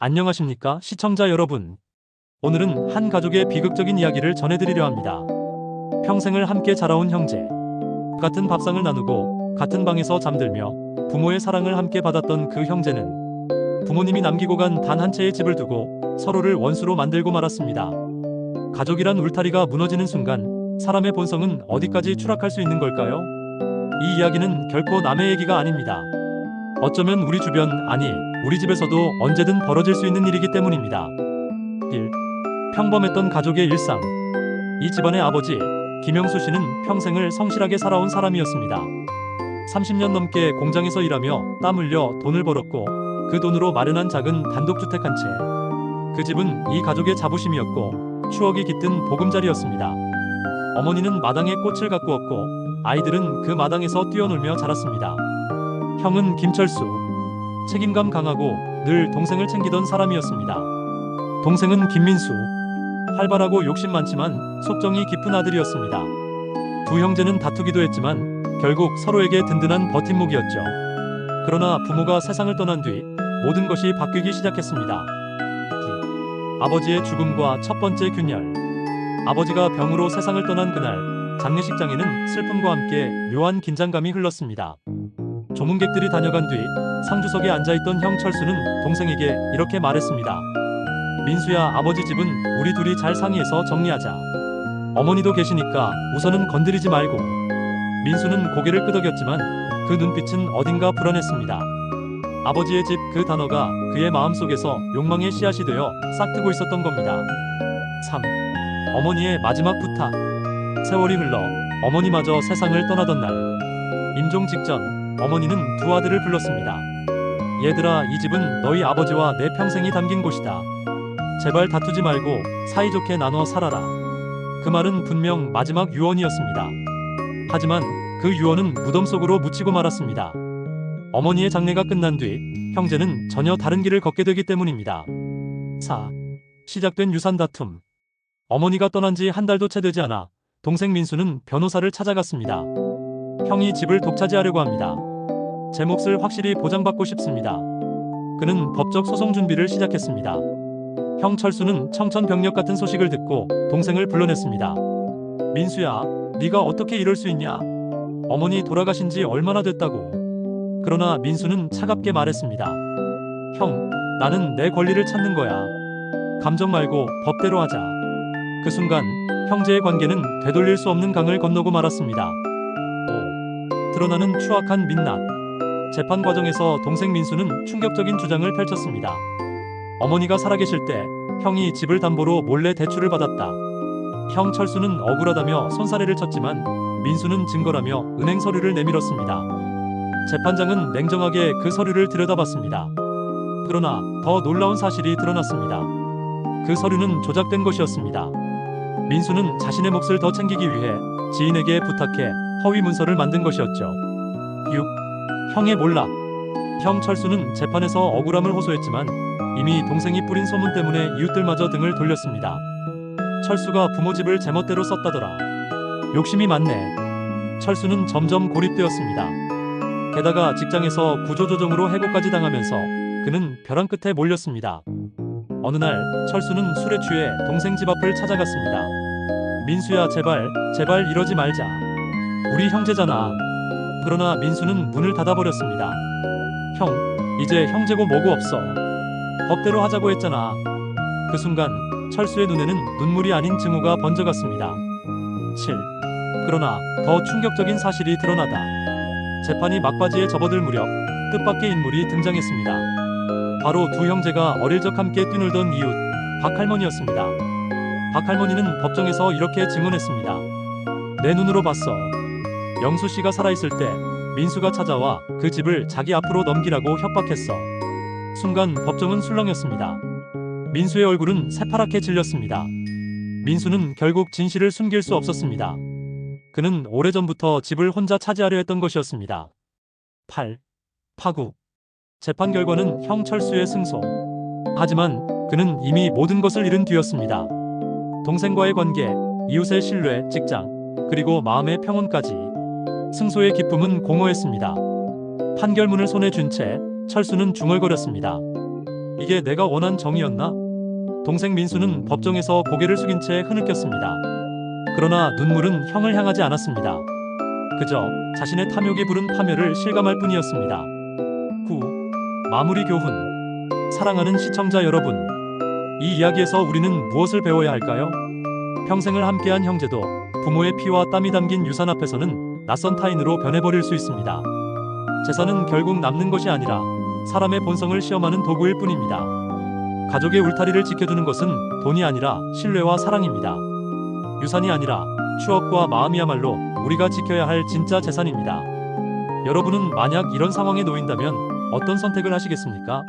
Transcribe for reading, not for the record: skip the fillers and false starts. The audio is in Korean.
안녕하십니까, 시청자 여러분. 오늘은 한 가족의 비극적인 이야기를 전해드리려 합니다. 평생을 함께 자라온 형제. 같은 밥상을 나누고 같은 방에서 잠들며 부모의 사랑을 함께 받았던 그 형제는 부모님이 남기고 간 단 한 채의 집을 두고 서로를 원수로 만들고 말았습니다. 가족이란 울타리가 무너지는 순간 사람의 본성은 어디까지 추락할 수 있는 걸까요? 이 이야기는 결코 남의 얘기가 아닙니다. 어쩌면 우리 주변, 아니 우리 집에서도 언제든 벌어질 수 있는 일이기 때문입니다. 1. 평범했던 가족의 일상. 이 집안의 아버지 김영수 씨는 평생을 성실하게 살아온 사람이었습니다. 30년 넘게 공장에서 일하며 땀 흘려 돈을 벌었고 그 돈으로 마련한 작은 단독주택 한 채. 그 집은 이 가족의 자부심이었고 추억이 깃든 보금자리였습니다. 어머니는 마당에 꽃을 가꾸었고 아이들은 그 마당에서 뛰어놀며 자랐습니다. 형은 김철수. 책임감 강하고 늘 동생을 챙기던 사람이었습니다. 동생은 김민수. 활발하고 욕심 많지만 속정이 깊은 아들이었습니다. 두 형제는 다투기도 했지만 결국 서로에게 든든한 버팀목이었죠. 그러나 부모가 세상을 떠난 뒤 모든 것이 바뀌기 시작했습니다. 아버지의 죽음과 첫 번째 균열. 아버지가 병으로 세상을 떠난 그날 장례식장에는 슬픔과 함께 묘한 긴장감이 흘렀습니다. 조문객들이 다녀간 뒤 상주석에 앉아있던 형 철수는 동생에게 이렇게 말했습니다. 민수야, 아버지 집은 우리 둘이 잘 상의해서 정리하자. 어머니도 계시니까 우선은 건드리지 말고. 민수는 고개를 끄덕였지만 그 눈빛은 어딘가 불안했습니다. 아버지의 집, 그 단어가 그의 마음속에서 욕망의 씨앗이 되어 싹트고 있었던 겁니다. 3. 어머니의 마지막 부탁. 세월이 흘러 어머니마저 세상을 떠나던 날, 임종 직전 어머니는 두 아들을 불렀습니다. 얘들아, 이 집은 너희 아버지와 내 평생이 담긴 곳이다. 제발 다투지 말고 사이좋게 나눠 살아라. 그 말은 분명 마지막 유언이었습니다. 하지만 그 유언은 무덤 속으로 묻히고 말았습니다. 어머니의 장례가 끝난 뒤 형제는 전혀 다른 길을 걷게 되기 때문입니다. 4. 시작된 유산 다툼. 어머니가 떠난 지 한 달도 채 되지 않아 동생 민수는 변호사를 찾아갔습니다. 형이 집을 독차지하려고 합니다. 제 몫을 확실히 보장받고 싶습니다. 그는 법적 소송 준비를 시작했습니다. 형 철수는 청천벽력 같은 소식을 듣고 동생을 불러냈습니다. 민수야, 네가 어떻게 이럴 수 있냐? 어머니 돌아가신 지 얼마나 됐다고. 그러나 민수는 차갑게 말했습니다. 형, 나는 내 권리를 찾는 거야. 감정 말고 법대로 하자. 그 순간 형제의 관계는 되돌릴 수 없는 강을 건너고 말았습니다. 5. 드러나는 추악한 민낯. 재판 과정에서 동생 민수는 충격적인 주장을 펼쳤습니다. 어머니가 살아계실 때 형이 집을 담보로 몰래 대출을 받았다. 형 철수는 억울하다며 손사래를 쳤지만 민수는 증거라며 은행 서류를 내밀었습니다. 재판장은 냉정하게 그 서류를 들여다봤습니다. 그러나 더 놀라운 사실이 드러났습니다. 그 서류는 조작된 것이었습니다. 민수는 자신의 몫을 더 챙기기 위해 지인에게 부탁해 허위 문서를 만든 것이었죠. 6. 형의 몰락. 형 철수는 재판에서 억울함을 호소했지만 이미 동생이 뿌린 소문 때문에 이웃들마저 등을 돌렸습니다. 철수가 부모 집을 제멋대로 썼다더라. 욕심이 많네. 철수는 점점 고립되었습니다. 게다가 직장에서 구조조정으로 해고까지 당하면서 그는 벼랑 끝에 몰렸습니다. 어느 날 철수는 술에 취해 동생 집 앞을 찾아갔습니다. 민수야, 제발 이러지 말자. 우리 형제잖아. 그러나 민수는 문을 닫아버렸습니다. 형, 이제 형제고 뭐고 없어. 법대로 하자고 했잖아. 그 순간 철수의 눈에는 눈물이 아닌 증오가 번져갔습니다. 7. 그러나 더 충격적인 사실이 드러나다. 재판이 막바지에 접어들 무렵 뜻밖의 인물이 등장했습니다. 바로 두 형제가 어릴 적 함께 뛰놀던 이웃 박할머니였습니다. 박할머니는 법정에서 이렇게 증언했습니다. 내 눈으로 봤어. 영수 씨가 살아있을 때 민수가 찾아와 그 집을 자기 앞으로 넘기라고 협박했어. 순간 법정은 술렁였습니다. 민수의 얼굴은 새파랗게 질렸습니다. 민수는 결국 진실을 숨길 수 없었습니다. 그는 오래전부터 집을 혼자 차지하려 했던 것이었습니다. 8. 파국. 재판 결과는 형 철수의 승소. 하지만 그는 이미 모든 것을 잃은 뒤였습니다. 동생과의 관계, 이웃의 신뢰, 직장, 그리고 마음의 평온까지. 승소의 기쁨은 공허했습니다. 판결문을 손에 쥔 채 철수는 중얼거렸습니다. 이게 내가 원한 정의였나? 동생 민수는 법정에서 고개를 숙인 채 흐느꼈습니다. 그러나 눈물은 형을 향하지 않았습니다. 그저 자신의 탐욕에 부른 파멸을 실감할 뿐이었습니다. 9. 마무리 교훈. 사랑하는 시청자 여러분, 이 이야기에서 우리는 무엇을 배워야 할까요? 평생을 함께한 형제도 부모의 피와 땀이 담긴 유산 앞에서는 낯선 타인으로 변해버릴 수 있습니다. 재산은 결국 남는 것이 아니라 사람의 본성을 시험하는 도구일 뿐입니다. 가족의 울타리를 지켜주는 것은 돈이 아니라 신뢰와 사랑입니다. 유산이 아니라 추억과 마음이야말로 우리가 지켜야 할 진짜 재산입니다. 여러분은 만약 이런 상황에 놓인다면 어떤 선택을 하시겠습니까?